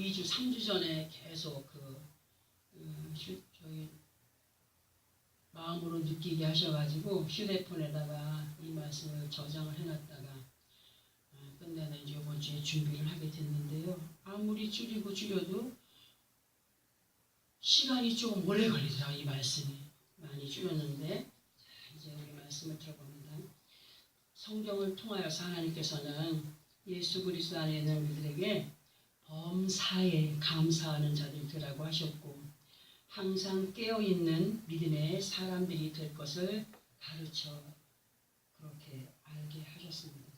2주, 3주 전에 계속 저희 마음으로 느끼게 하셔가지고 휴대폰에다가 이 말씀을 저장을 해놨다가 끝내는 이번 주에 준비를 하게 됐는데요. 아무리 줄여도 시간이 조금 오래 걸리더라고요. 이 말씀이 많이 줄였는데, 자, 이제 우리 말씀을 들어봅니다. 성경을 통하여서 하나님께서는 예수 그리스도 안에 있는 우리들에게 범사에 감사하는 자들이 되라고 하셨고, 항상 깨어있는 믿음의 사람들이 될 것을 가르쳐 그렇게 알게 하셨습니다.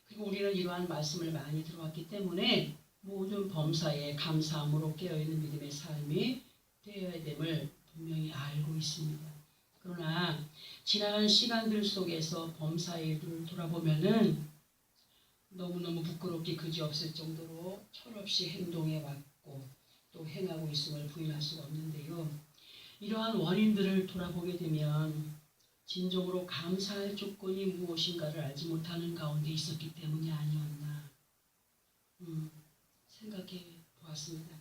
그리고 우리는 이러한 말씀을 많이 들어왔기 때문에 모든 범사에 감사함으로 깨어있는 믿음의 삶이 되어야 됨을 분명히 알고 있습니다. 그러나 지나간 시간들 속에서 범사의 일들을 돌아보면은 너무너무 부끄럽게 그지없을 정도로 철없이 행동해 왔고 또 행하고 있음을 부인할 수가 없는데요. 이러한 원인들을 돌아보게 되면 진정으로 감사할 조건이 무엇인가를 알지 못하는 가운데 있었기 때문이 아니었나 생각해 보았습니다.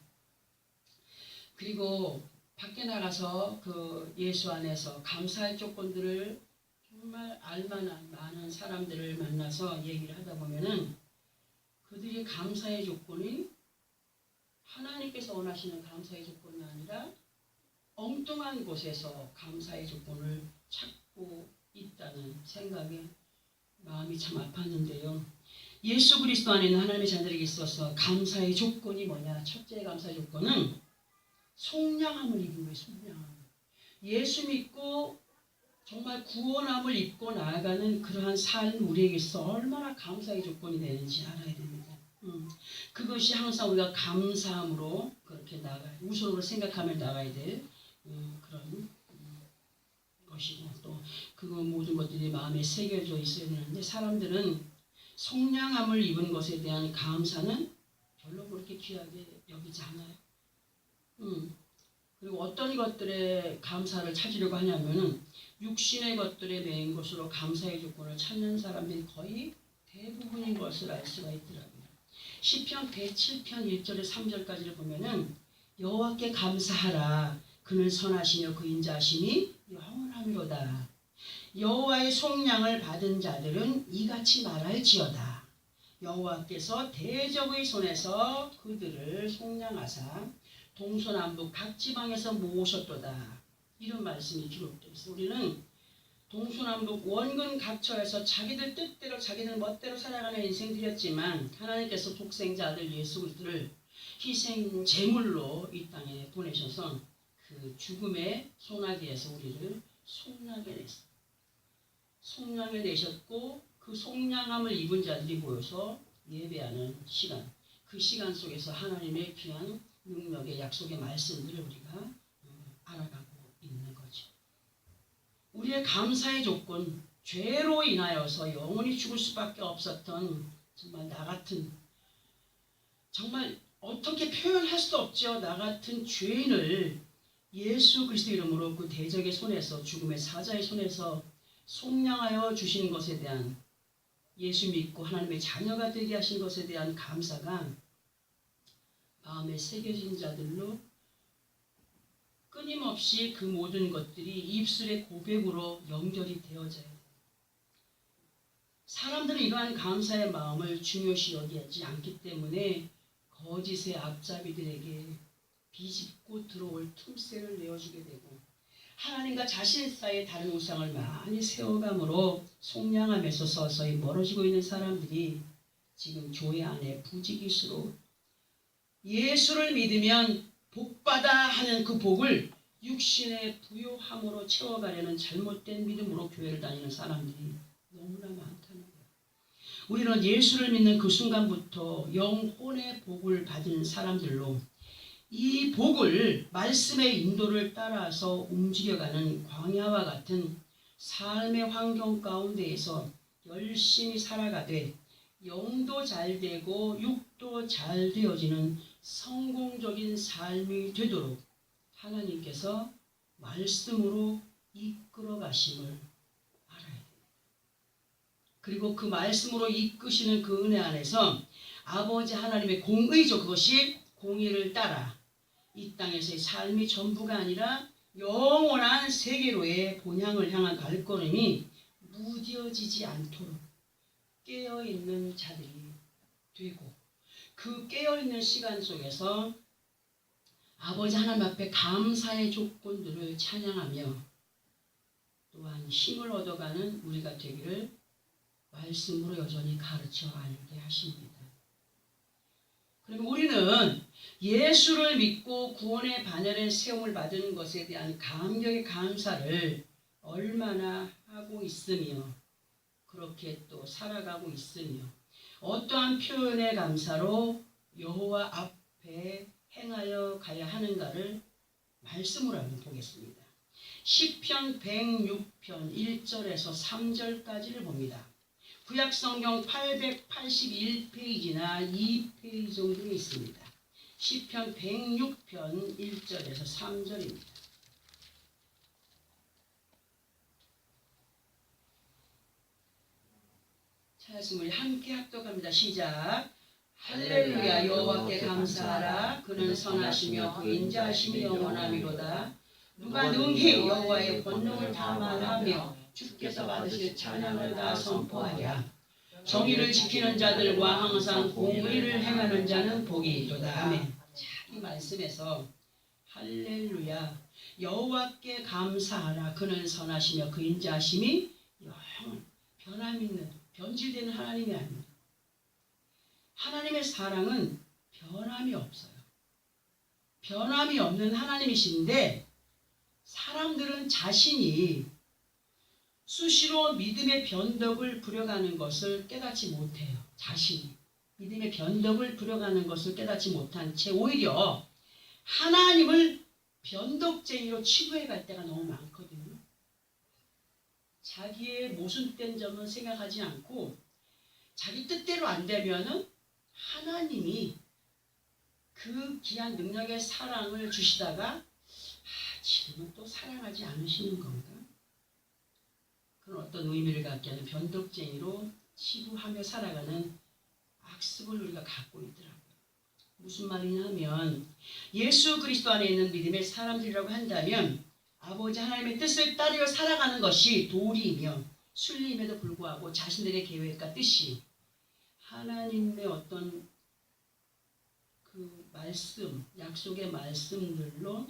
그리고 밖에 나가서 그 예수 안에서 감사할 조건들을 정말 알만한 많은 사람들을 만나서 얘기를 하다 보면은 그들의 감사의 조건이 하나님께서 원하시는 감사의 조건이 아니라 엉뚱한 곳에서 감사의 조건을 찾고 있다는 생각에 마음이 참 아팠는데요. 예수 그리스도 안에 있는 하나님의 자녀들에게 있어서 감사의 조건이 뭐냐? 첫째 감사의 조건은 속량함을 입은 거예요. 속량함. 예수 믿고 정말 구원함을 입고 나아가는 그러한 삶 우리에게 있어 얼마나 감사의 조건이 되는지 알아야 됩니다. 그것이 항상 우리가 감사함으로 그렇게 나가야, 우선으로 생각하며 나가야 될 그런 것이고, 또 그 모든 것들이 마음에 새겨져 있어야 되는데, 사람들은 속량함을 입은 것에 대한 감사는 별로 그렇게 귀하게 여기지 않아요. 그리고 어떤 것들에 감사를 찾으려고 하냐면은 육신의 것들에 매인 것으로 감사의 조건을 찾는 사람들이 거의 대부분인 것을 알 수가 있더라고요. 시편 107편 1절에 3절까지를 보면은 여호와께 감사하라. 그는 선하시며 그 인자하심이 영원하미로다. 여호와의 속량을 받은 자들은 이같이 말할지어다. 여호와께서 대적의 손에서 그들을 속량하사 동서남북 각 지방에서 모으셨도다. 이런 말씀이 기록되어 있어요. 우리는 동서남북 원근 각처에서 자기들 뜻대로 자기들 멋대로 살아가는 인생들이었지만 하나님께서 독생자 아들 예수 그리스도를 희생 제물로 이 땅에 보내셔서 그 죽음의 소나기에서 우리를 속량해 냈어요. 속량해 내셨고 그 속량함을 입은 자들이 모여서 예배하는 시간, 그 시간 속에서 하나님의 귀한 능력의 약속의 말씀들을 우리가 알아가고 있는 거죠. 우리의 감사의 조건, 죄로 인하여서 영원히 죽을 수밖에 없었던 정말 나 같은, 정말 어떻게 표현할 수 없죠. 나 같은 죄인을 예수 그리스도 이름으로 그 대적의 손에서, 죽음의 사자의 손에서 속량하여 주신 것에 대한, 예수 믿고 하나님의 자녀가 되게 하신 것에 대한 감사가 마음에 새겨진 자들로 끊임없이 그 모든 것들이 입술의 고백으로 연결이 되어져야 돼요. 사람들은 이러한 감사의 마음을 중요시 여기지 않기 때문에 거짓의 앞잡이들에게 비집고 들어올 틈새를 내어주게 되고, 하나님과 자신 사이에 다른 우상을 많이 세워감으로 속량함에서 서서히 멀어지고 있는 사람들이 지금 교회 안에 부지기수로 예수를 믿으면 복받아 하는 그 복을 육신의 부요함으로 채워가려는 잘못된 믿음으로 교회를 다니는 사람들이 너무나 많다는 거예요. 우리는 예수를 믿는 그 순간부터 영혼의 복을 받은 사람들로 이 복을, 말씀의 인도를 따라서 움직여가는 광야와 같은 삶의 환경 가운데에서 열심히 살아가되 영도 잘 되고 육도 잘 되어지는 성공적인 삶이 되도록 하나님께서 말씀으로 이끌어 가심을 알아야 됩니다. 그리고 그 말씀으로 이끄시는 그 은혜 안에서 아버지 하나님의 공의죠. 그것이 공의를 따라 이 땅에서의 삶이 전부가 아니라 영원한 세계로의 본향을 향한 발걸음이 무뎌지지 않도록 깨어있는 자들이 되고, 그 깨어있는 시간 속에서 아버지 하나님 앞에 감사의 조건들을 찬양하며 또한 힘을 얻어가는 우리가 되기를 말씀으로 여전히 가르쳐 알게 하십니다. 그러면 우리는 예수를 믿고 구원의 바늘에 세움을 받은 것에 대한 감격의 감사를 얼마나 하고 있으며 그렇게 또 살아가고 있으며 어떠한 표현의 감사로 여호와 앞에 행하여 가야 하는가를 말씀으로 한번 보겠습니다. 시편 106편 1절에서 3절까지를 봅니다. 구약성경 881페이지나 2페이지 정도 있습니다. 시편 106편 1절에서 3절입니다. 찾았으면 우리 함께 합독합니다. 시작. 할렐루야. 여호와께 감사하라. 그는 선하시며 그 인자하심이 영원하미로다. 누가 능히 여호와의 권능을 다 말하며 주께서 받으실 찬양을 다 선포하랴. 정의를 지키는 자들과 항상 공의를 행하는 자는 복이 있도다. 아멘. 자, 이 말씀에서 할렐루야. 여호와께 감사하라. 그는 선하시며 그 인자하심이 영원 변함있는 변질되는 하나님이 아닙니다. 하나님의 사랑은 변함이 없어요. 변함이 없는 하나님이신데 사람들은 자신이 수시로 믿음의 변덕을 부려가는 것을 깨닫지 못해요. 자신이 믿음의 변덕을 부려가는 것을 깨닫지 못한 채 오히려 하나님을 변덕쟁이로 치부해 갈 때가 너무 많거든요. 자기의 모순된 점은 생각하지 않고 자기 뜻대로 안 되면은 하나님이 그 귀한 능력의 사랑을 주시다가 지금은 또 사랑하지 않으시는 건가? 그런 어떤 의미를 갖게 하는 변덕쟁이로 치부하며 살아가는 악습을 우리가 갖고 있더라고요. 무슨 말이냐 하면 예수 그리스도 안에 있는 믿음의 사람들이라고 한다면 아버지 하나님의 뜻을 따르려 살아가는 것이 도리이며 순리임에도 불구하고 자신들의 계획과 뜻이 하나님의 어떤 그 말씀, 약속의 말씀들로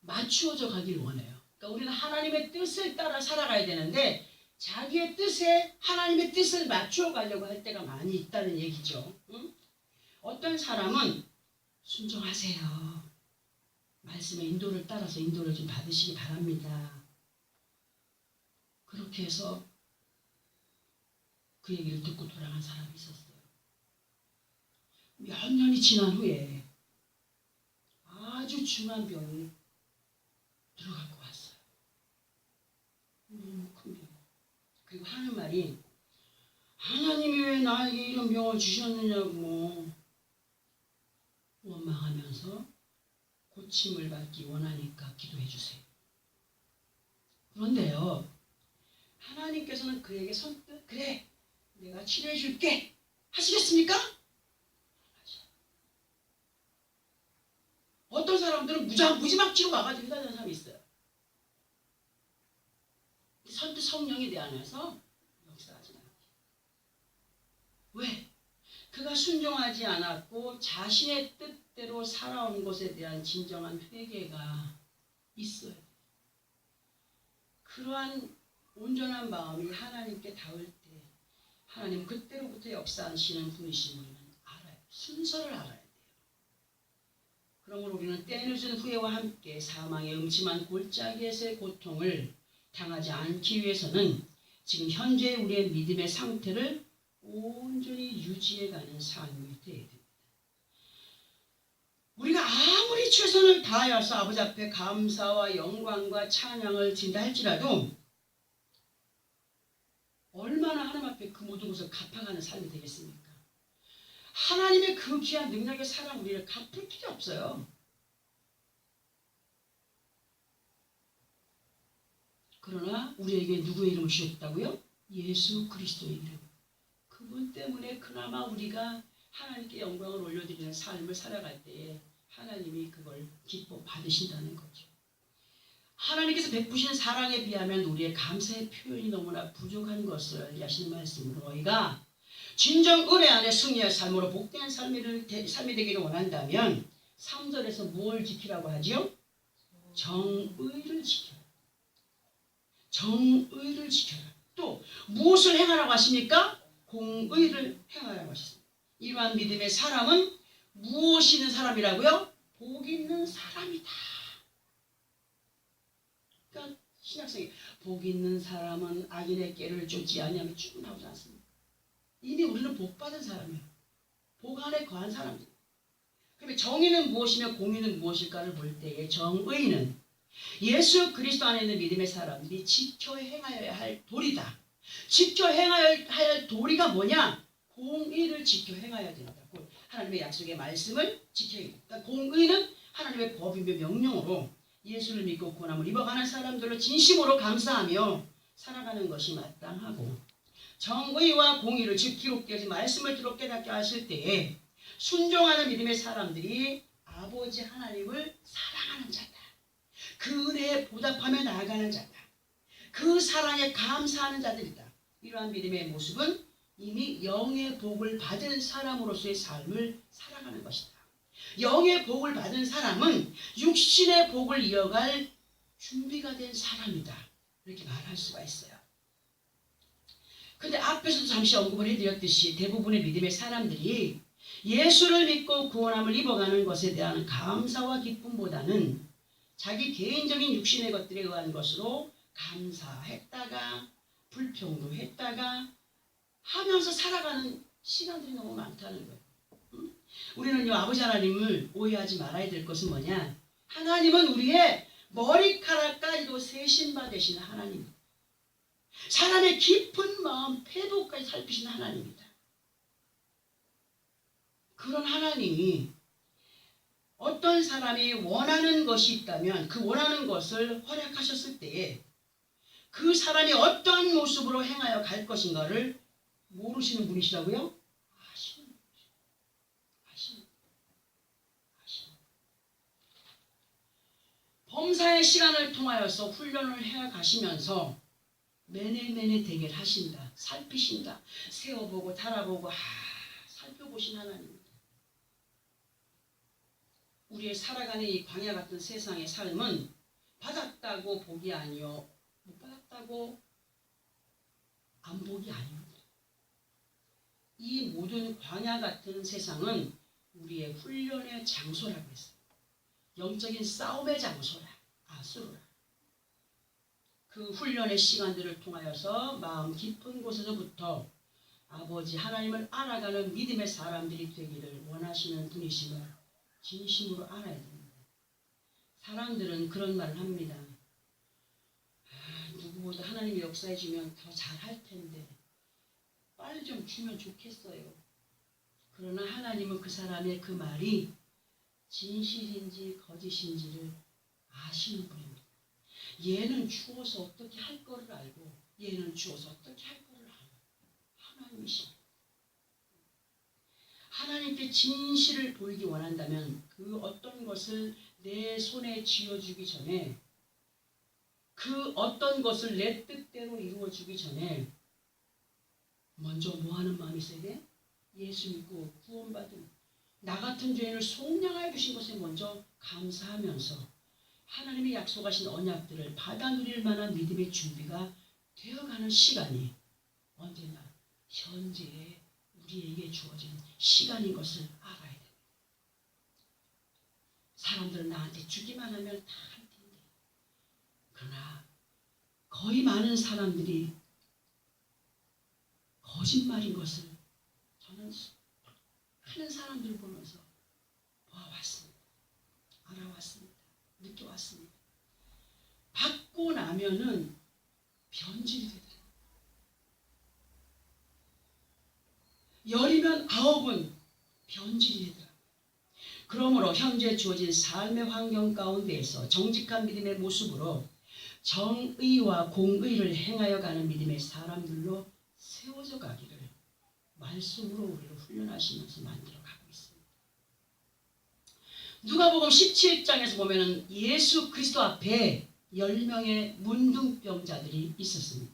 맞추어져 가길 원해요. 그러니까 우리는 하나님의 뜻을 따라 살아가야 되는데 자기의 뜻에 하나님의 뜻을 맞추어 가려고 할 때가 많이 있다는 얘기죠. 응? 어떤 사람은 순종하세요. 말씀의 인도를 따라서 인도를 좀 받으시기 바랍니다. 그렇게 해서 그 얘기를 듣고 돌아간 사람이 있었어요. 몇 년이 지난 후에 아주 중한 병이 들어갖고 왔어요. 너무 큰 병. 그리고 하는 말이 하나님이 왜 나에게 이런 병을 주셨느냐고 원망하면서 고침을 받기 원하니까 기도해 주세요. 그런데요, 하나님께서는 그에게 선뜻 그래 내가 치료해 줄게 하시겠습니까? 어떤 사람들은 무지막지로 와가지고 기다리는 사람이 있어요. 선뜻 성령이 내 안에서 역사하지 않아요. 왜? 그가 순종하지 않았고 자신의 뜻대로 살아온 것에 대한 진정한 회개가 있어요. 그러한 온전한 마음이 하나님께 닿을 때 하나님 그때로부터 역사하시는 분이심을 알아요. 순서를 알아야 돼요. 그러므로 우리는 때늦은 후회와 함께 사망의 음침한 골짜기에서의 고통을 당하지 않기 위해서는 지금 현재 우리의 믿음의 상태를 온전히 유지해가는 삶이 되어야 됩니다. 우리가 아무리 최선을 다하여서 아버지 앞에 감사와 영광과 찬양을 드린다 할지라도 얼마나 하나님 앞에 그 모든 것을 갚아가는 삶이 되겠습니까? 하나님의 그 귀한 능력의 사랑 우리를 갚을 필요 없어요. 그러나 우리에게 누구의 이름을 주셨다고요? 예수 그리스도의 이름. 그분 때문에 그나마 우리가 하나님께 영광을 올려드리는 삶을 살아갈 때에 하나님이 그걸 기뻐 받으신다는 거죠. 하나님께서 베푸시는 사랑에 비하면 우리의 감사의 표현이 너무나 부족한 것을 알게 하시는 말씀으로 너희가 진정 은혜 안에 승리할 삶으로 복된 삶이 되기를 원한다면 3절에서 뭘 지키라고 하죠? 정의를 지켜라. 정의를 지켜라. 또 무엇을 행하라고 하십니까? 공의를 행하라고 하셨습니다. 이러한 믿음의 사람은 무엇이 있는 사람이라고요? 복 있는 사람이다. 그러니까 신약성에 복 있는 사람은 악인의 꾀를 쫓지 아니하면 쭉 나오지 않습니까? 이미 우리는 복 받은 사람이에요. 복 안에 거한 사람이에요. 그러면 정의는 무엇이며 공의는 무엇일까를 볼 때에 정의는 예수 그리스도 안에 있는 믿음의 사람들이 지켜 행하여야 할 도리다. 지켜 행하여야 할 도리가 뭐냐? 공의를 지켜 행하여야 된다. 하나님의 약속의 말씀을 지켜야 된다. 그러니까 공의는 하나님의 법이며 명령으로 예수를 믿고 구원함을 입어가는 사람들로 진심으로 감사하며 살아가는 것이 마땅하고, 정의와 공의를 즉 기록되어진 말씀을 들어 깨닫게 하실 때에 순종하는 믿음의 사람들이 아버지 하나님을 사랑하는 자다. 그 은혜에 보답하며 나아가는 자다. 그 사랑에 감사하는 자들이다. 이러한 믿음의 모습은 이미 영의 복을 받은 사람으로서의 삶을 살아가는 것이다. 영의 복을 받은 사람은 육신의 복을 이어갈 준비가 된 사람이다. 이렇게 말할 수가 있어요. 근데 앞에서도 잠시 언급을 해드렸듯이 대부분의 믿음의 사람들이 예수를 믿고 구원함을 입어가는 것에 대한 감사와 기쁨보다는 자기 개인적인 육신의 것들에 의한 것으로 감사했다가 불평도 했다가 하면서 살아가는 시간들이 너무 많다는 거예요. 우리는요, 아버지 하나님을 오해하지 말아야 될 것은 뭐냐? 하나님은 우리의 머리카락까지도 세신 바 되시는 하나님, 사람의 깊은 마음 태도까지 살피시는 하나님입니다. 그런 하나님이 어떤 사람이 원하는 것이 있다면 그 원하는 것을 허락하셨을 때에 그 사람이 어떤 모습으로 행하여 갈 것인가를 모르시는 분이시라고요? 아시는. 범사의 시간을 통하여서 훈련을 해 가시면서 매네매네 대결하신다. 살피신다. 세워보고 달아보고 살펴보신 하나님입니다. 우리의 살아가는 이 광야 같은 세상의 삶은 받았다고 복이 아니요 못 받았다고 안 복이 아닙니다. 이 모든 광야 같은 세상은 우리의 훈련의 장소라고 했어요. 영적인 싸움의 장소라. 아수라. 그 훈련의 시간들을 통하여서 마음 깊은 곳에서부터 아버지 하나님을 알아가는 믿음의 사람들이 되기를 원하시는 분이심을 진심으로 알아야 됩니다. 사람들은 그런 말을 합니다. 누구보다 하나님이 역사해 주면 더 잘할 텐데 빨리 좀 주면 좋겠어요. 그러나 하나님은 그 사람의 그 말이 진실인지 거짓인지를 아시는 분입니다. 얘는 주어서 어떻게 할 거를 알고 얘는 주어서 어떻게 할 거를 아는 하나님이십니다. 하나님께 진실을 보이기 원한다면 그 어떤 것을 내 손에 쥐어주기 전에, 그 어떤 것을 내 뜻대로 이루어주기 전에 먼저 뭐 하는 마음이 있어야 돼? 예수 믿고 구원받은 나 같은 죄인을 속량하여 주신 것에 먼저 감사하면서 하나님이 약속하신 언약들을 받아 누릴 만한 믿음의 준비가 되어가는 시간이 언제나 현재의 우리에게 주어진 시간인 것을 알아야 됩니다. 사람들은 나한테 주기만 하면 다 할 텐데, 그러나 거의 많은 사람들이 거짓말인 것을 저는 많은 사람들을 보면서 보아왔습니다. 알아왔습니다. 느껴왔습니다. 받고 나면은 변질이 되더라고요. 열이면 9은 변질이 되더라고요. 그러므로 현재 주어진 삶의 환경 가운데에서 정직한 믿음의 모습으로 정의와 공의를 행하여 가는 믿음의 사람들로 세워져 가기를 말씀으로 우리를 훈련하시면서 만들어가고 있습니다. 누가복음 17장에서 보면은 예수 그리스도 앞에 10명의 문둥병자들이 있었습니다.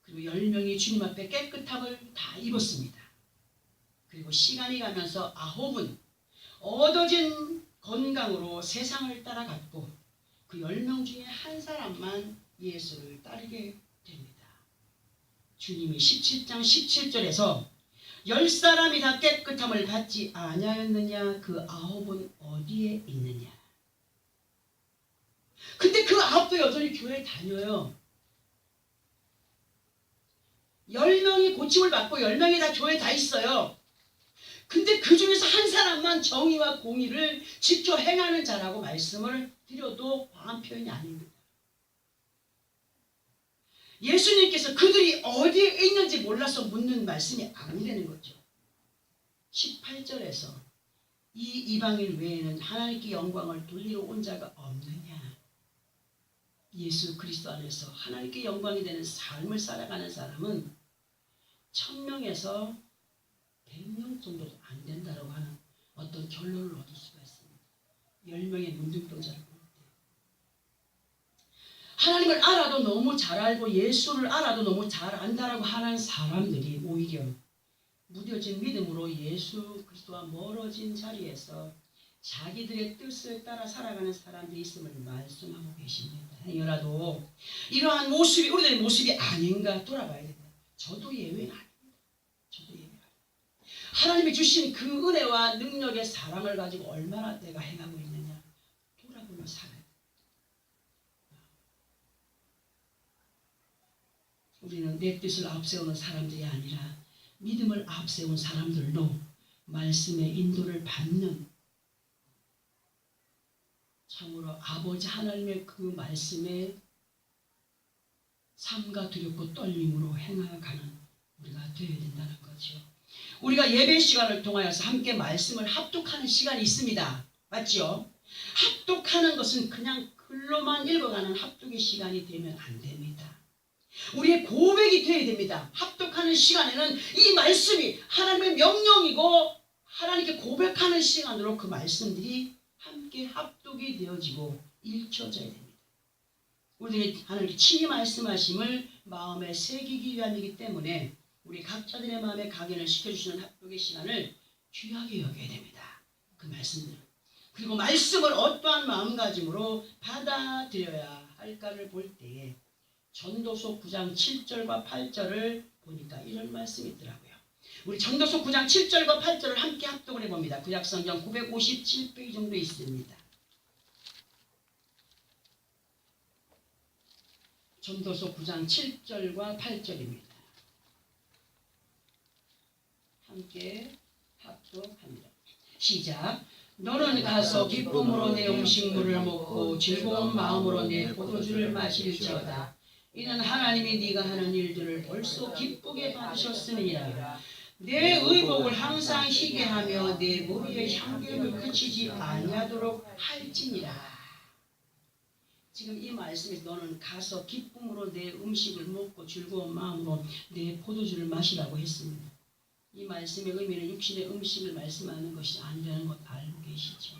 그리고 10명이 주님 앞에 깨끗함을 다 입었습니다. 그리고 시간이 가면서 9은 얻어진 건강으로 세상을 따라갔고 그 10명 중에 한 사람만 예수를 따르게 됩니다. 주님이 17장 17절에서 10사람이 다 깨끗함을 받지 아니하였느냐 그 9은 어디에 있느냐. 근데 그 9도 여전히 교회에 다녀요. 10명이 고침을 받고 10명이 다 교회에 다 있어요. 근데 그 중에서 한 사람만 정의와 공의를 지켜 행하는 자라고 말씀을 드려도 과한 표현이 아닙니다. 예수님께서 그들이 어디에 있는지 몰라서 묻는 말씀이 아니라는 거죠. 18절에서 이 이방인 외에는 하나님께 영광을 돌리러 온 자가 없느냐. 예수 그리스도 안에서 하나님께 영광이 되는 삶을 살아가는 사람은 1000명에서 100명 정도도 안 된다고 하는 어떤 결론을 얻을 수가 있습니다. 10명의 문둥병자를 볼 때. 하나님을 알아도 너무 잘 알고 예수를 알아도 너무 잘 안다라고 하는 사람들이 오히려 무뎌진 믿음으로 예수 그리스도와 멀어진 자리에서 자기들의 뜻을 따라 살아가는 사람들이 있음을 말씀하고 계십니다. 여라도 이러한 모습이 우리들의 모습이 아닌가 돌아봐야 됩니다. 저도 예외는 아닙니다. 저도 예외는 아닙니다. 하나님이 주신 그 은혜와 능력의 사랑을 가지고 얼마나 내가 행하고 있느냐 돌아보며 살아야 됩니다. 우리는 내 뜻을 앞세우는 사람들이 아니라 믿음을 앞세운 사람들로 말씀의 인도를 받는 참으로 아버지 하나님의 그 말씀에 삼가 두렵고 떨림으로 행하가는 우리가 되어야 된다는 거죠. 우리가 예배 시간을 통하여서 함께 말씀을 합독하는 시간이 있습니다. 맞죠? 합독하는 것은 그냥 글로만 읽어가는 합독의 시간이 되면 안 됩니다. 우리의 고백이 되어야 됩니다. 합독하는 시간에는 이 말씀이 하나님의 명령이고 하나님께 고백하는 시간으로 그 말씀들이 함께 합독이 되어지고 읽혀져야 됩니다. 우리들이 하나님께 친히 말씀하심을 마음에 새기기 위함이기 때문에 우리 각자들의 마음에 각인을 시켜주시는 합독의 시간을 귀하게 여겨야 됩니다. 그 말씀들. 그리고 말씀을 어떠한 마음가짐으로 받아들여야 할까를 볼 때에 전도서 9장 7절과 8절을 보니까 이런 말씀이 있더라고요. 우리 전도서 9장 7절과 8절을 함께 합독을 해봅니다. 구약성경 957페이지 정도 있습니다. 전도서 9장 7절과 8절입니다. 함께 합독합니다. 시작. 너는 가서 기쁨으로 내 음식물을 먹고 즐거운 마음으로 내 포도주를 마실지어다. 이는 하나님이 네가 하는 일들을 벌써 기쁘게 받으셨음이니라. 내 의복을 항상 희게 하며 내 머리의 향기를 그치지 아니하도록 할지니라. 지금 이 말씀에서 너는 가서 기쁨으로 내 음식을 먹고 즐거운 마음으로 내 포도주를 마시라고 했습니다. 이 말씀의 의미는 육신의 음식을 말씀하는 것이 아니라는 것 알고 계시죠?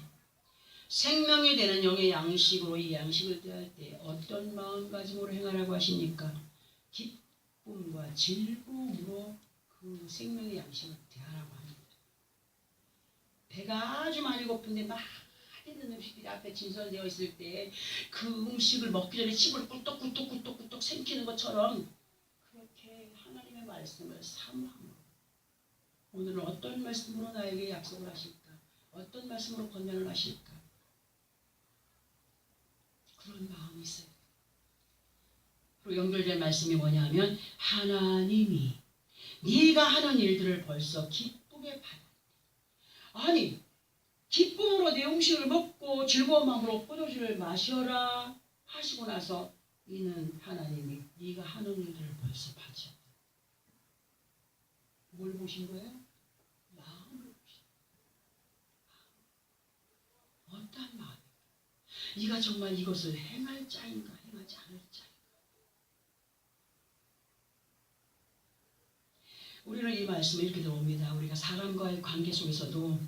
생명이 되는 영의 양식으로 이 양식을 대할 때 어떤 마음가짐으로 행하라고 하십니까? 기쁨과 즐거움으로 그 생명의 양식을 대하라고 합니다. 배가 아주 많이 고픈데 맛있는 음식들이 앞에 진설되어 있을 때 그 음식을 먹기 전에 침을 꿀떡꿀떡꿀떡꿀떡 삼키는 것처럼 그렇게 하나님의 말씀을 사모함으로 오늘은 어떤 말씀으로 나에게 약속을 하실까? 어떤 말씀으로 권면을 하실까? 그런 마음이 있어요. 그리고 연결된 말씀이 뭐냐면 하나님이 네가 하는 일들을 벌써 기쁘게 받아. 아니 기쁨으로 내 음식을 먹고 즐거운 마음으로 포도주를 마셔라 하시고 나서 이는 하나님이 네가 하는 일들을 벌써 받으셨다. 뭘 보신 거예요? 마음을 보신 거예요. 어떤 마음? 네가 정말 이것을 행할 자인가 행하지 않을 자인가. 우리는 이 말씀을 이렇게 들어옵니다. 우리가 사람과의 관계 속에서도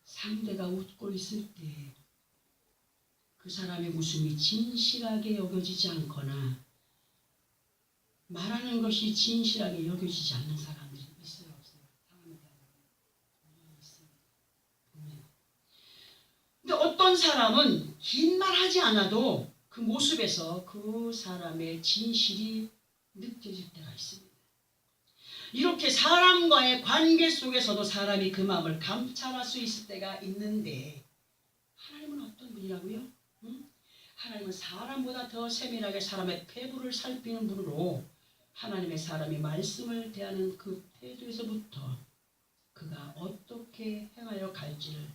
상대가 웃고 있을 때 그 사람의 웃음이 진실하게 여겨지지 않거나 말하는 것이 진실하게 여겨지지 않는 사람들이 있어요, 없어요? 사람에 대한 분명히 있습니다. 분명히. 근데 어떤 사람은 긴 말 하지 않아도 그 모습에서 그 사람의 진실이 느껴질 때가 있습니다. 이렇게 사람과의 관계 속에서도 사람이 그 마음을 감찰할 수 있을 때가 있는데 하나님은 어떤 분이라고요? 하나님은 사람보다 더 세밀하게 사람의 태도를 살피는 분으로 하나님의 사람이 말씀을 대하는 그 태도에서부터 그가 어떻게 행하여 갈지를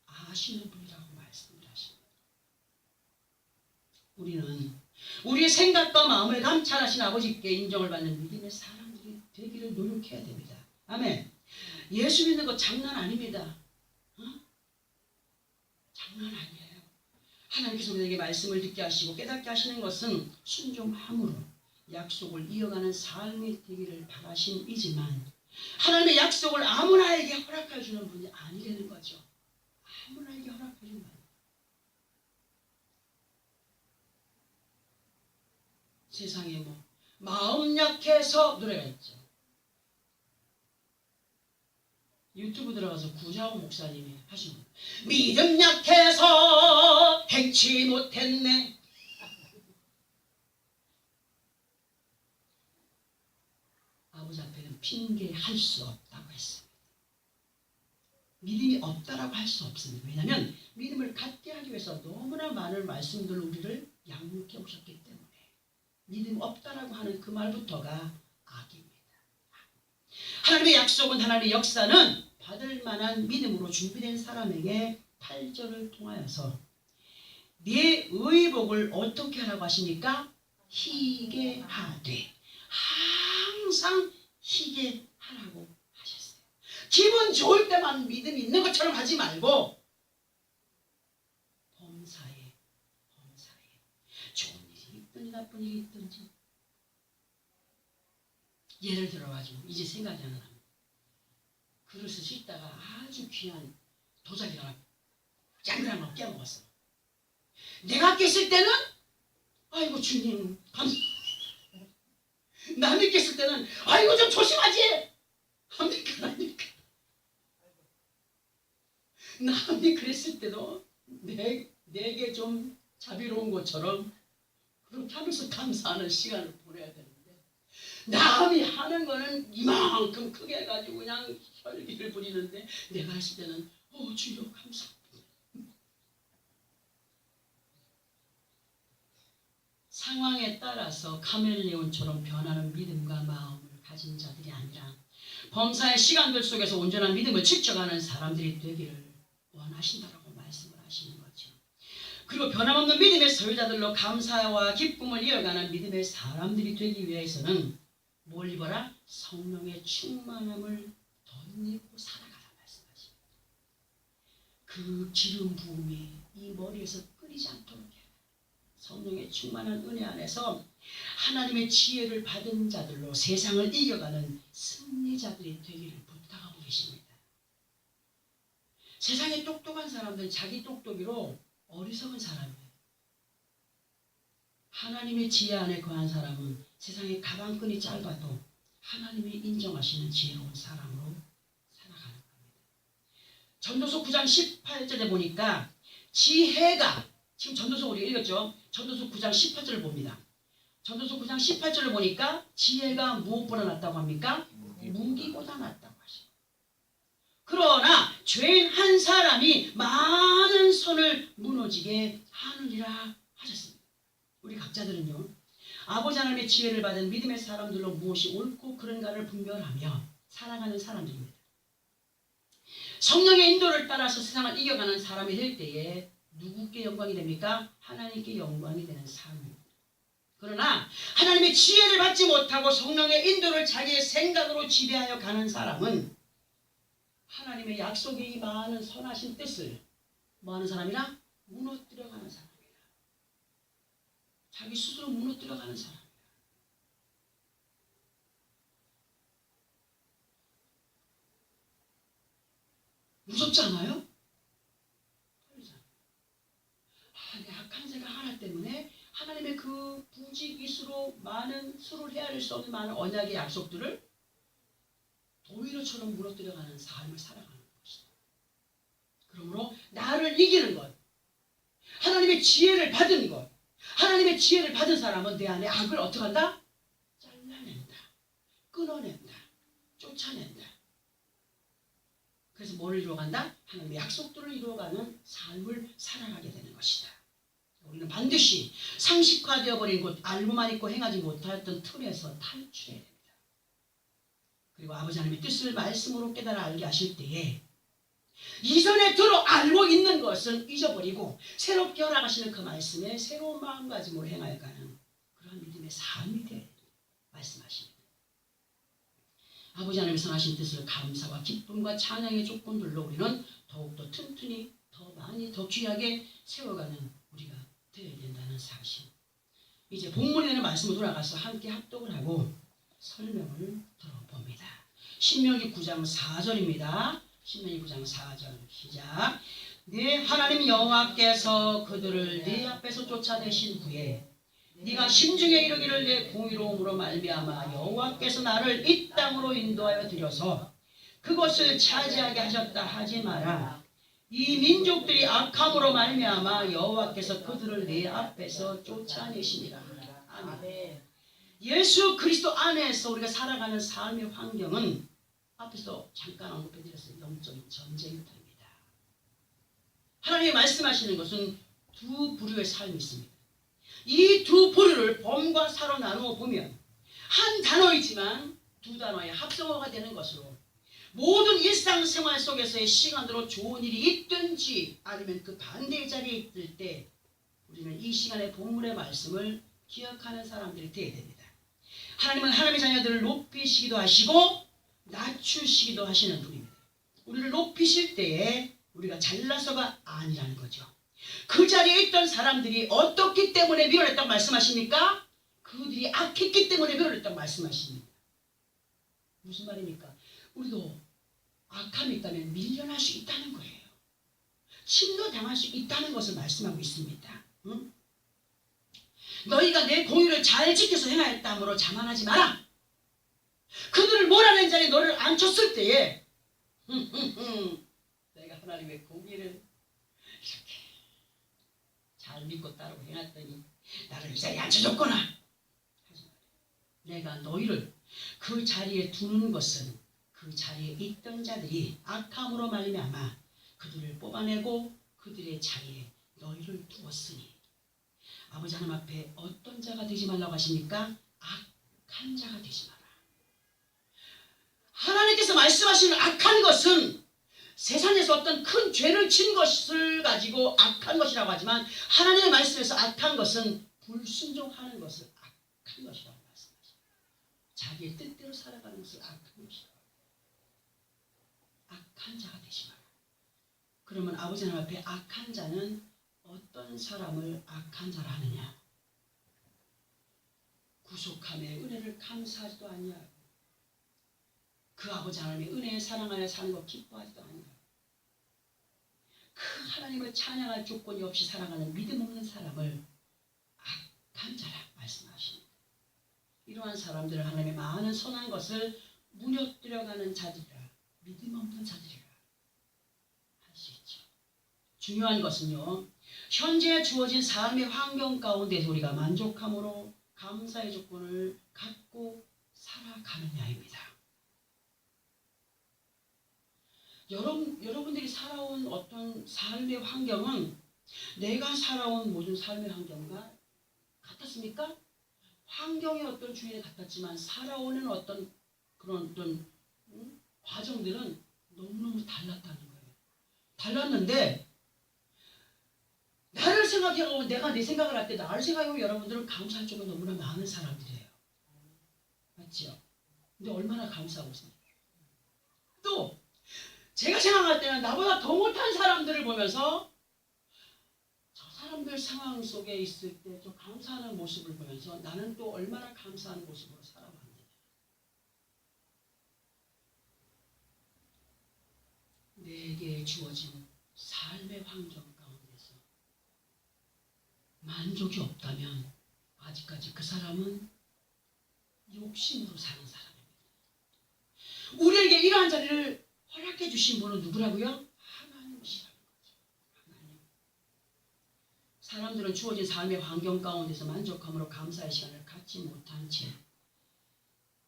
아시는 분이라고 말씀을 하십니다. 우리는 우리의 생각과 마음을 감찰하신 아버지께 인정을 받는 믿음의 사람들이 되기를 노력해야 됩니다. 아멘. 예수 믿는 거 장난 아닙니다. 장난 아니에요. 하나님께서 우리에게 말씀을 듣게 하시고 깨닫게 하시는 것은 순종함으로 약속을 이어가는 삶이 되기를 바라심이지만 하나님의 약속을 아무나에게 허락해 주는 분이 아니라는 거죠. 아무나에게 허락해 주는 분. 세상에 뭐 마음 약해서 노래가 있죠. 유튜브 들어가서 구자호 목사님이 하신 거. 믿음 약해서 행치 못했네. 아버지 앞에는 핑계할 수 없다고 했습니다. 믿음이 없다라고 할 수 없습니다. 왜냐하면 믿음을 갖게 하기 위해서 너무나 많은 말씀들로 우리를 양육해 오셨기 때문에 믿음 없다라고 하는 그 말부터가 악입니다. 하나님의 약속은 하나님의 역사는 받을 만한 믿음으로 준비된 사람에게 8절을 통하여서 네 의복을 어떻게 하라고 하십니까? 희게 하되. 항상 희게 하라고 하셨어요. 기분 좋을 때만 믿음이 있는 것처럼 하지 말고 범사에 좋은 일이 있든지 나쁜 일이 있든지. 예를 들어가지고 이제 생각이 하나 납니다. 그릇을 씻다가 아주 귀한 도자기 하나 짱그랑 거 깨먹었어. 내가 깼을 때는 아이고 주님 남이 깼을 때는 아이고 좀 조심하지 합니까? 아닙니까? 남이 그랬을 때도 내게 좀 자비로운 것처럼 그렇게 하면서 감사하는 시간을 보내야 되는데 남이 하는 거는 이만큼 크게 해가지고 그냥 혈기를 부리는데 내가 했을 때는 주여 감사합니다. 상황에 따라서 카멜레온처럼 변하는 믿음과 마음을 가진 자들이 아니라 범사의 시간들 속에서 온전한 믿음을 측정하는 사람들이 되기를 원하신다라고 말씀을 하시는 거죠. 그리고 변함없는 믿음의 소유자들로 감사와 기쁨을 이어가는 믿음의 사람들이 되기 위해서는 뭘 입어라? 성령의 충만함을 덧입고 살아가라 말씀하십니다. 그 기름 부음이 이 머리에서 끊이지 않도록 해라. 성령의 충만한 은혜 안에서 하나님의 지혜를 받은 자들로 세상을 이겨가는 승리자들이 되기를 부탁하고 계십니다. 세상에 똑똑한 사람들은 자기 똑똑이로 어리석은 사람이에요. 하나님의 지혜 안에 거한 사람은 세상의 가방끈이 짧아도 하나님이 인정하시는 지혜로운 사람으로 살아가는 겁니다. 전도서 9장 18절에 보니까 지혜가 지금 전도서 우리가 읽었죠. 전도서 9장 18절을 봅니다. 전도서 9장 18절을 보니까 지혜가 무엇보다 낫다고 합니까? 무기보다 낫다고 하시고. 그러나 죄인 한 사람이 많은 선을 무너지게 하느니라 하셨습니다. 우리 각자들은요. 아버지 하나님의 지혜를 받은 믿음의 사람들로 무엇이 옳고 그른가를 분별하며 살아가는 사람들입니다. 성령의 인도를 따라서 세상을 이겨가는 사람이 될 때에 누구께 영광이 됩니까? 하나님께 영광이 되는 삶입니다. 그러나 하나님의 지혜를 받지 못하고 성령의 인도를 자기의 생각으로 지배하여 가는 사람은 하나님의 약속이 많은 선하신 뜻을 뭐하는 사람이라? 무너뜨려가는 사람이라. 자기 스스로 무너뜨려가는 사람이라. 무섭지 않아요? 떨리잖아요. 내 악한 생각 하나 때문에 하나님의 그 부지기수로 많은 수를 헤아릴 수 없는 많은 언약의 약속들을 도미노처럼 무너뜨려가는 삶을 살아가는 것이다. 그러므로 나를 이기는 것, 하나님의 지혜를 받은 것, 하나님의 지혜를 받은 사람은 내 안에 악을 어떻게 한다? 잘라낸다. 끊어낸다. 쫓아낸다. 그래서 뭐를 이루어간다? 하나님의 약속들을 이루어가는 삶을 살아가게 되는 것이다. 우리는 반드시 상식화되어 버린 것, 알고만 있고 행하지 못하였던 틀에서 탈출해야 됩니다. 그리고 아버지 하나님의 뜻을 말씀으로 깨달아 알게 하실 때에 이전에 들어 알고 있는 것은 잊어버리고 새롭게 허락하시는 그 말씀에 새로운 마음가짐으로 행하여 가는 그런 믿음의 삶이 되어야 됩니다. 말씀하십니다. 아버지 하나님의 선하신 뜻을 감사와 기쁨과 찬양의 조건들로 우리는 더욱더 튼튼히 더 많이 더 귀하게 세워가는 우리가 되어야 된다는 사실. 이제 본문에 있는 말씀으로 돌아가서 함께 합독을 하고 설명을 들어봅니다. 신명기 9장 4절입니다. 신명기 9장 4절 시작. 네 하나님 여호와께서 그들을 네 앞에서 쫓아내신 후에 네가 심중에 이르기를 내 공의로움으로 말미암아 여호와께서 나를 이 땅으로 인도하여 들여서 그것을 차지하게 하셨다 하지 마라. 이 민족들이 악함으로 말미암아 여호와께서 그들을 내 앞에서 쫓아내시니라. 아멘. 예수 그리스도 안에서 우리가 살아가는 삶의 환경은 앞에서 잠깐 언급해드렸어요. 영적인 전쟁터입니다. 하나님이 말씀하시는 것은 두 부류의 삶이 있습니다. 이 두 부류를 범과 사로 나누어 보면 한 단어이지만 두 단어의 합성어가 되는 것으로 모든 일상생활 속에서의 시간으로 좋은 일이 있든지 아니면 그 반대의 자리에 있을 때 우리는 이 시간의 본문의 말씀을 기억하는 사람들이 되어야 됩니다. 하나님은 하나님의 자녀들을 높이시기도 하시고 낮추시기도 하시는 분입니다. 우리를 높이실 때에 우리가 잘나서가 아니라는 거죠. 그 자리에 있던 사람들이 어떻기 때문에 밀어냈다고 말씀하십니까? 그들이 악했기 때문에 밀어냈다고 말씀하십니다. 무슨 말입니까? 우리도 악함이 있다면 밀려날 수 있다는 거예요. 침노당할 수 있다는 것을 말씀하고 있습니다. 응? 너희가 내 공의를 잘 지켜서 행하였다 하므로 자만하지 마라. 그들을 몰아낸 자리에 너를 앉혔을 때에 내가 하나님의 공의를 이렇게 잘 믿고 따르고 행했더니 나를 이 자리에 앉혀줬구나. 하지 말아요. 내가 너희를 그 자리에 두는 것은 그 자리에 있던 자들이 악함으로 말미암아 그들을 뽑아내고 그들의 자리에 너희를 두었으니 아버지 하나님 앞에 어떤 자가 되지 말라고 하십니까? 악한 자가 되지 마라. 하나님께서 말씀하시는 악한 것은 세상에서 어떤 큰 죄를 친 것을 가지고 악한 것이라고 하지만 하나님의 말씀에서 악한 것은 불순종하는 것을 악한 것이라고 말씀하십니다. 자기의 뜻대로 살아가는 것을 악한 것이라고. 악한 자가 되지 마라. 그러면 아버지 하나님 앞에 악한 자는 어떤 사람을 악한 자라 하느냐? 구속함의 은혜를 감사하지도 아니하고 그 아버지 하나님의 은혜에 사랑하여 사는 것 기뻐하지도 아니하고 그 하나님을 찬양할 조건이 없이 살아가는 믿음 없는 사람을 악한 자라 말씀하십니다. 이러한 사람들은 하나님의 많은 선한 것을 무너뜨려가는 자들이라 믿음 없는 자들이라 할 수 있죠. 중요한 것은요. 현재 주어진 삶의 환경 가운데서 우리가 만족함으로 감사의 조건을 갖고 살아가느냐입니다. 여러분들이 살아온 어떤 삶의 환경은 내가 살아온 모든 삶의 환경과 같았습니까? 환경의 어떤 주인이 같았지만 살아오는 어떤 그런 어떤 과정들은 너무너무 달랐다는 거예요. 달랐는데 나를 생각해보면 내가 내 생각을 할 때 나를 생각해보면 여러분들은 감사할 줄은 너무나 많은 사람들이에요. 맞죠? 근데 얼마나 감사하고 있습니까? 또 제가 생각할 때는 나보다 더 못한 사람들을 보면서 저 사람들 상황 속에 있을 때 저 감사하는 모습을 보면서 나는 또 얼마나 감사한 모습으로 살아왔느냐. 내게 주어진 삶의 환경 가운데서 만족이 없다면 아직까지 그 사람은 욕심으로 사는 사람입니다. 우리에게 이러한 자리를 허락해 주신 분은 누구라고요? 하나님이시라는 거죠. 하나님. 사람들은 주어진 삶의 환경 가운데서 만족함으로 감사의 시간을 갖지 못한 채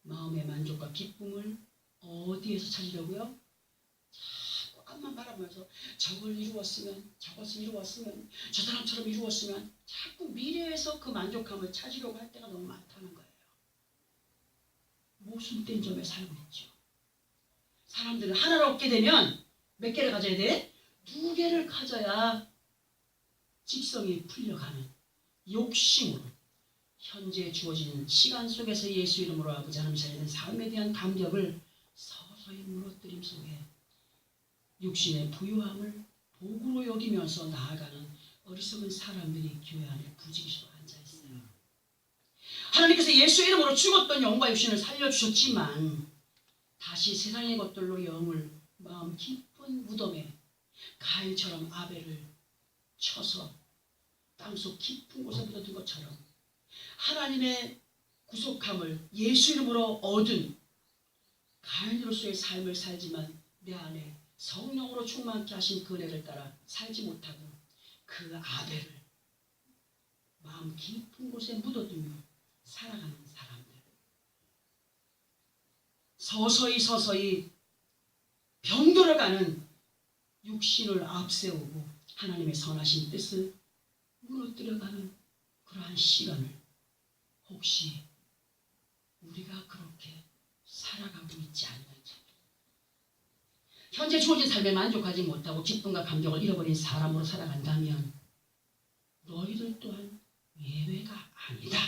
마음의 만족과 기쁨을 어디에서 찾으려고요? 자꾸 앞만 바라보면서 저걸 이루었으면, 저것을 이루었으면, 저 사람처럼 이루었으면 자꾸 미래에서 그 만족감을 찾으려고 할 때가 너무 많다는 거예요. 모순된 점에 살고 있죠. 사람들은 하나를 얻게 되면 몇 개를 가져야 돼? 2개를 가져야 직성이 풀려가는 욕심으로 현재 주어지는 시간 속에서 예수 이름으로 아버지 하나님 살리는 삶에 대한 감격을 서서히 무너뜨림 속에 육신의 부유함을 복으로 여기면서 나아가는 어리석은 사람들이 교회 안에 부지기수로 앉아있어요. 하나님께서 예수 이름으로 죽었던 영과 육신을 살려주셨지만 다시 세상의 것들로 영을 마음 깊은 무덤에 가인처럼 아벨을 쳐서 땅속 깊은 곳에 묻어둔 것처럼 하나님의 구속함을 예수 이름으로 얻은 가인으로서의 삶을 살지만 내 안에 성령으로 충만케 하신 그 은혜를 따라 살지 못하고 그 아벨을 마음 깊은 곳에 묻어두며 살아가는 사람들, 서서히 병들어가는 육신을 앞세우고 하나님의 선하신 뜻을 무너뜨려가는 그러한 시간을 혹시 우리가 그렇게 살아가고 있지 않는지, 현재 주어진 삶에 만족하지 못하고 기쁨과 감격을 잃어버린 사람으로 살아간다면 너희들 또한 예외가 아니다.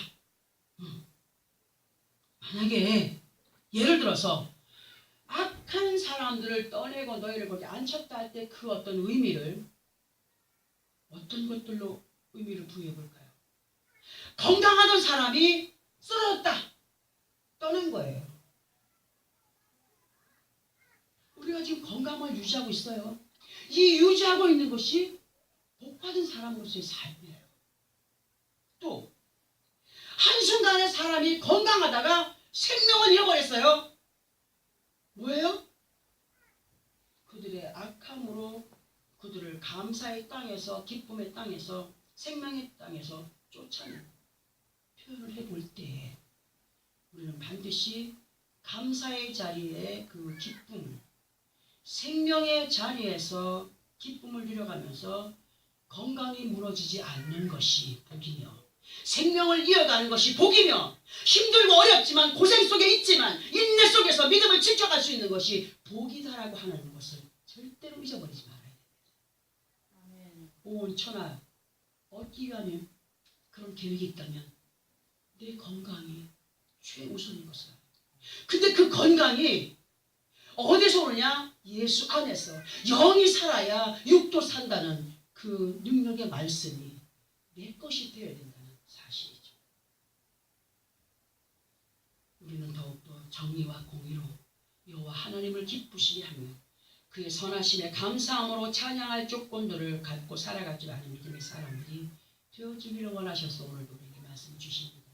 만약에 예를 들어서 악한 사람들을 떠내고 너희를 거기 앉혔다 할 때 그 어떤 의미를 어떤 것들로 의미를 부여해 볼까요? 건강하던 사람이 쓰러졌다. 떠난 거예요. 우리가 지금 건강을 유지하고 있어요. 이 유지하고 있는 것이 복받은 사람으로서의 삶이에요. 또 한순간에 사람이 건강하다가 생명을 잃어버렸어요. 뭐예요? 그들의 악함으로 그들을 감사의 땅에서, 기쁨의 땅에서, 생명의 땅에서 쫓아낸 표현을 해볼 때 우리는 반드시 감사의 자리에 그 기쁨을, 생명의 자리에서 기쁨을 누려가면서 건강이 무너지지 않는 것이 복이며, 생명을 이어가는 것이 복이며, 힘들고 어렵지만 고생 속에 있지만 인내 속에서 믿음을 지켜갈 수 있는 것이 복이다라고 하는 것을 절대로 잊어버리지 말아야 됩니다. 온 천하 얻기 위한 그런 계획이 있다면 내 건강이 최우선인 것을. 근데 그 건강이 어디서 오느냐? 예수 안에서 영이 살아야 육도 산다는 그 능력의 말씀이 내 것이 되어야 된다는 사실이죠. 우리는 더욱더 정의와 공의로 여호와 하나님을 기쁘시게 하며 그의 선하심에 감사함으로 찬양할 조건들을 갖고 살아갈 줄 아는 믿음의 사람들이 되어주기를 원하셔서 오늘도 우리에게 말씀 주십니다.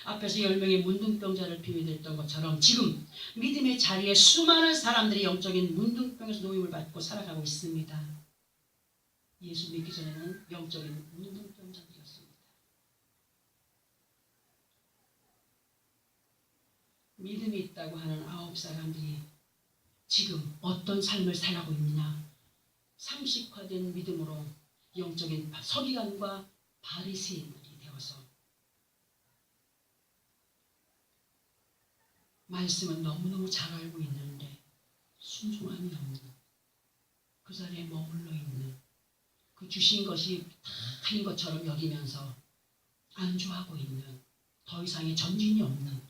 앞에서 10명의 문둥병자를 비유했던 것처럼 지금 믿음의 자리에 수많은 사람들이 영적인 문둥병에서 노임을 받고 살아가고 있습니다. 예수 믿기 전에는 영적인 문둥병자들이었습니다. 믿음이 있다고 하는 9 사람들이 지금 어떤 삶을 살아가고 있느냐? 상식화된 믿음으로 영적인 서기관과 바리새인들이 되어서 말씀은 너무너무 잘 알고 있는데 순종함이 없는, 그 자리에 머물러 있는, 그 주신 것이 다인 것처럼 여기면서 안주하고 있는, 더 이상의 전진이 없는,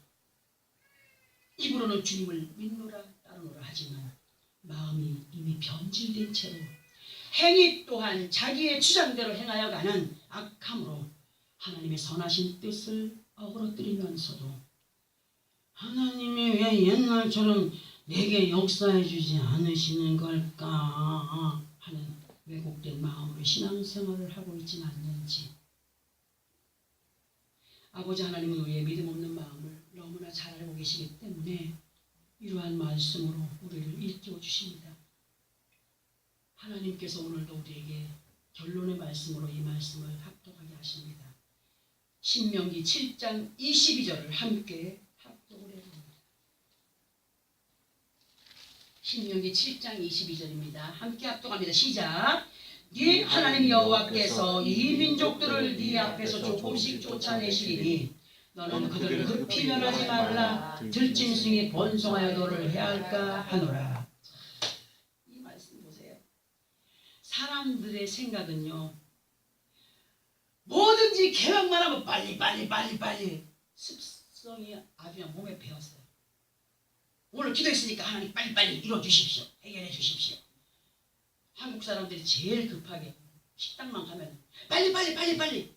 입으로는 주님을 믿노라 따르노라 하지만 마음이 이미 변질된 채로 행위 또한 자기의 주장대로 행하여 가는 악함으로 하나님의 선하신 뜻을 어그러뜨리면서도 하나님이 왜 옛날처럼 내게 역사해 주지 않으시는 걸까 하는 왜곡된 마음으로 신앙생활을 하고 있지는 않는지. 아버지 하나님은 우리의 믿음 없는 마음을 너무나 잘 알고 계시기 때문에 이러한 말씀으로 우리를 일깨워 주십니다. 하나님께서 오늘도 우리에게 결론의 말씀으로 이 말씀을 합독하게 하십니다. 신명기 7장 22절을 함께 합독을 해봅니다. 신명기 7장 22절입니다. 함께 합독합니다. 시작. 네 하나님 여호와께서 이 민족들을 네 앞에서 조금씩 쫓아내시리니 너는 그들을 급히 면하지 말라. 들짐승이 번성하여 너를 해할까 하노라. 이 말씀 보세요. 사람들의 생각은요, 뭐든지 계획만 하면 빨리 습성이 아주 그냥 몸에 배었어요. 오늘 기도했으니까 하나님 빨리 이루어 주십시오. 해결해 주십시오. 한국 사람들이 제일 급하게 식당만 가면 빨리.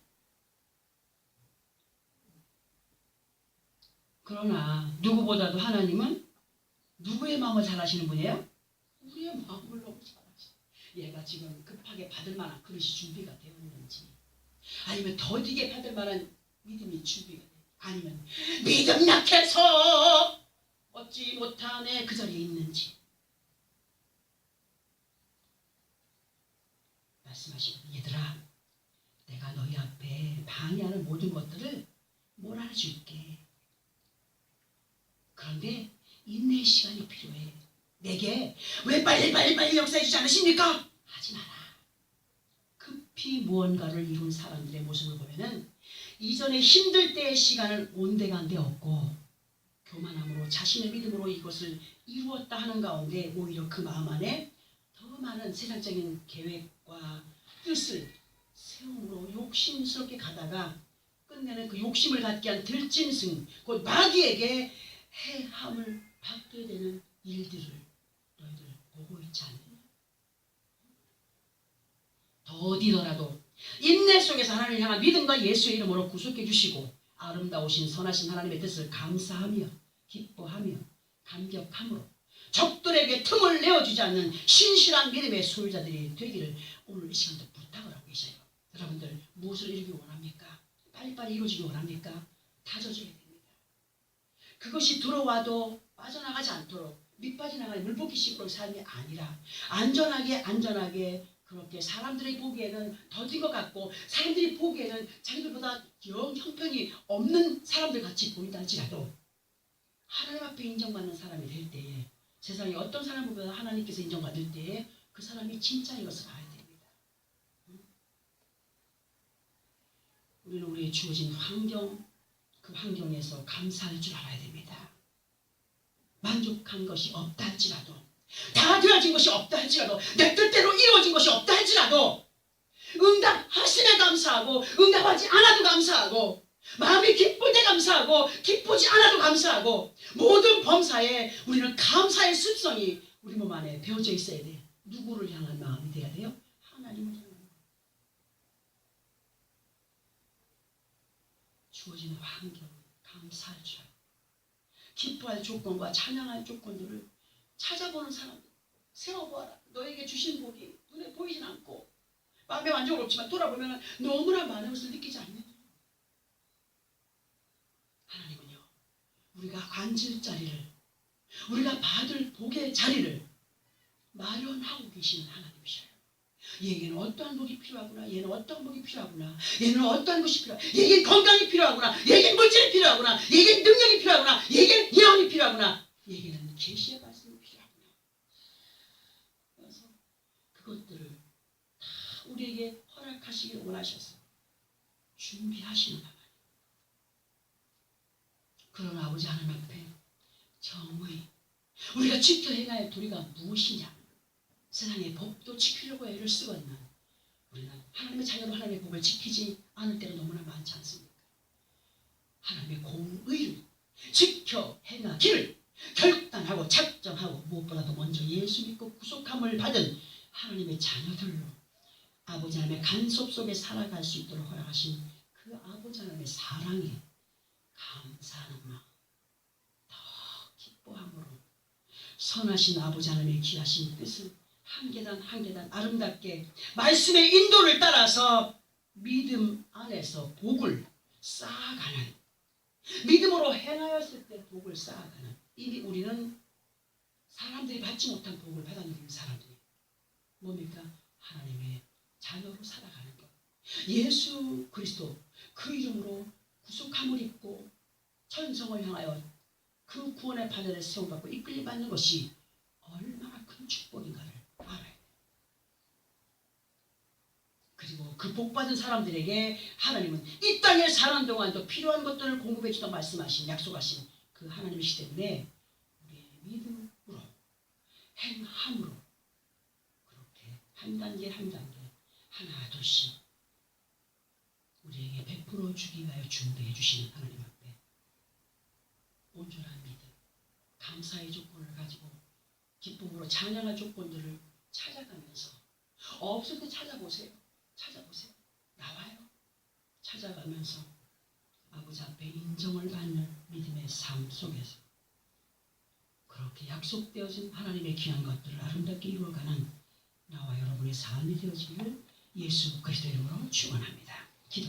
그러나 누구보다도 하나님은 누구의 마음을 잘 아시는 분이에요? 우리의 마음을 너무 잘 아시죠. 얘가 지금 급하게 받을 만한 그릇이 준비가 되었는지, 아니면 더디게 받을 만한 믿음이 준비가 돼, 아니면 믿음 약해서 얻지 못하네 그 자리에 있는지 말씀하시고, 얘들아 내가 너희 앞에 방해하는 모든 것들을 몰아줄게. 그런데 인내의 시간이 필요해. 내게 왜 빨리 역사해 주지 않으십니까? 하지 마라. 급히 무언가를 이룬 사람들의 모습을 보면은 이전에 힘들 때의 시간을 온데간데 없고 교만함으로 자신의 믿음으로 이것을 이루었다 하는 가운데 오히려 그 마음 안에 더 많은 세상적인 계획과 뜻을 세움으로 욕심스럽게 가다가 끝내는 그 욕심을 갖게 한 들짐승 곧 마귀에게 해함을 받게 되는 일들을 너희들 보고 있지 않느냐. 더디더라도 인내 속에서 하나님을 향한 믿음과 예수의 이름으로 구속해 주시고 아름다우신 선하신 하나님의 뜻을 감사하며 기뻐하며 감격함으로 적들에게 틈을 내어주지 않는 신실한 믿음의 소유자들이 되기를 오늘 이 시간도 부탁을 하고 계셔요. 여러분들 무엇을 이루기 원합니까? 빨리빨리 이루어지기 원합니까? 다져줘야 됩니다. 그것이 들어와도 빠져나가지 않도록 밑빠져나가는 물볶이식으로 삶이 아니라 안전하게 그렇게 사람들이 보기에는 더딘 것 같고 사람들이 보기에는 자기들보다 영 형편이 없는 사람들 같이 보인다 할지라도 하나님 앞에 인정받는 사람이 될 때에 세상에 어떤 사람보다 하나님께서 인정받을 때에 그 사람이 진짜인 것을 알아야 됩니다. 우리는 우리의 주어진 환경, 그 환경에서 감사할 줄 알아야 됩니다. 만족한 것이 없다 할지라도, 다 되어진 것이 없다 할지라도, 내 뜻대로 이루어진 것이 없다 할지라도 응답하심에 감사하고 응답하지 않아도 감사하고 마음이 기쁠 때 감사하고 기쁘지 않아도 감사하고 모든 범사에 우리는 감사의 습성이 우리 몸 안에 배어져 있어야 돼. 누구를 향한 마음이 돼야 돼요? 하나님을 향한 마음. 주어진 환경 감사할 줄 알고 기뻐할 조건과 찬양할 조건들을 찾아보는 사람들 세워보아라. 너에게 주신 복이 눈에 보이진 않고 마음에 만족은 없지만 돌아보면 너무나 많은 것을 느끼지 않느냐. 하나님은요, 우리가 앉을 자리를, 우리가 받을 복의 자리를 마련하고 계시는 하나님이셔요. 얘에게는 어떠한 복이 필요하구나, 얘는 어떠한 복이 필요하구나, 얘는 어떠한 것이 필요하구나, 얘에겐 건강이 필요하구나, 얘에겐 물질이 필요하구나, 얘에겐 능력이 필요하구나, 얘에겐 예언이 필요하구나, 얘에게는 계시의 말씀이 필요하구나. 그래서 그것들을 다 우리에게 허락하시기를 원하셔서 준비하시는 하나님. 그러나 아버지 하나님 앞에 정의 우리가 지켜 행해야 할 도리가 무엇이냐. 세상의 법도 지키려고 애를 쓰거든 우리는 하나님의 자녀로 하나님의 법을 지키지 않을 때가 너무나 많지 않습니까? 하나님의 공의를 지켜 행하기를 결단하고 작정하고 무엇보다도 먼저 예수 믿고 구속함을 받은 하나님의 자녀들로 아버지 하나님의 간섭 속에 살아갈 수 있도록 허락하신 그 아버지 하나님의 사랑에 감사하는 마음, 더 기뻐함으로 선하신 아버지 하나님의 귀하신 뜻을 한 계단 한 계단 아름답게 말씀의 인도를 따라서 믿음 안에서 복을 쌓아가는, 믿음으로 행하였을 때 복을 쌓아가는, 이미 우리는 사람들이 받지 못한 복을 받아들이는 사람들이 뭡니까? 하나님의 자녀로 살아가는 것. 예수 그리스도 그 이름으로 구속함을 입고 천성을 향하여 그 구원의 바다를 세움받고 이끌림받는 것이 얼마나 큰 축복인가를 알아야 돼요. 그리고 그 복받은 사람들에게 하나님은 이 땅에 사는 동안도 필요한 것들을 공급해 주다 말씀하신, 약속하신 그 하나님이시기 때문에 우리의 믿음으로 행함으로 그렇게 한 단계 한 단계 하나 둘씩 우리에게 베풀어 주기 위하여 준비해 주시는 하나님 앞에 온전한 믿음, 감사의 조건을 가지고 기쁨으로 찬양할 조건들을 찾아가면서, 없을 때 찾아보세요. 찾아보세요. 나와요. 찾아가면서 아버지 앞에 인정을 받는 믿음의 삶 속에서 그렇게 약속되어진 하나님의 귀한 것들을 아름답게 이루어가는 나와 여러분의 삶이 되어지기를 예수 그리스도 이름으로 축원합니다. 기도.